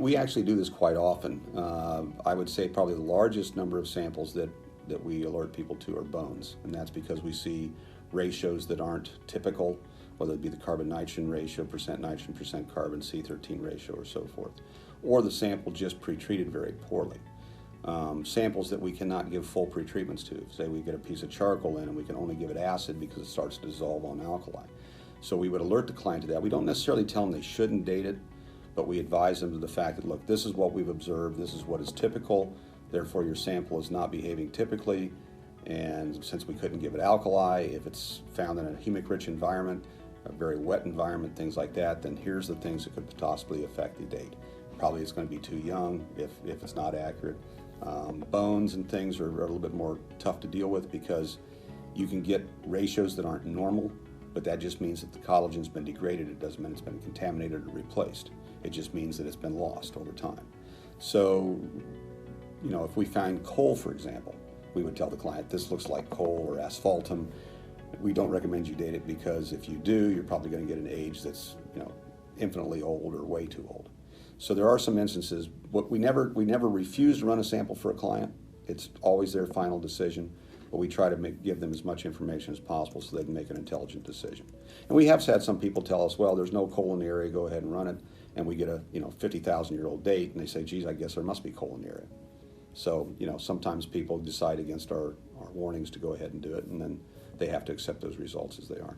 we actually do this quite often. I would say probably the largest number of samples that we alert people to are bones, and that's because we see ratios that aren't typical, whether it be the carbon-nitrogen ratio, percent nitrogen, percent carbon, C13 ratio, or so forth, or the sample just pre-treated very poorly. Samples that we cannot give full pretreatments to. Say we get a piece of charcoal in and we can only give it acid because it starts to dissolve on alkali. So we would alert the client to that. We don't necessarily tell them they shouldn't date it, but we advise them to the fact that, look, this is what we've observed, this is what is typical, therefore your sample is not behaving typically, and since we couldn't give it alkali, if it's found in a humic-rich environment, a very wet environment, things like that, then here's the things that could possibly affect the date. Probably it's going to be too young if it's not accurate. Bones and things are a little bit more tough to deal with because you can get ratios that aren't normal, but that just means that the collagen's been degraded. It doesn't mean it's been contaminated or replaced. It just means that it's been lost over time. So, you know, if we find coal, for example, we would tell the client, this looks like coal or asphaltum. We don't recommend you date it because if you do, you're probably going to get an age that's, you know, infinitely old or way too old. So there are some instances. We never refuse to run a sample for a client. It's always their final decision, but we try to give them as much information as possible so they can make an intelligent decision. And we have had some people tell us, well, there's no coal in the area, go ahead and run it, and we get a 50,000-year-old date, and they say, geez, I guess there must be coal in the area. So sometimes people decide against our warnings to go ahead and do it, and then they have to accept those results as they are.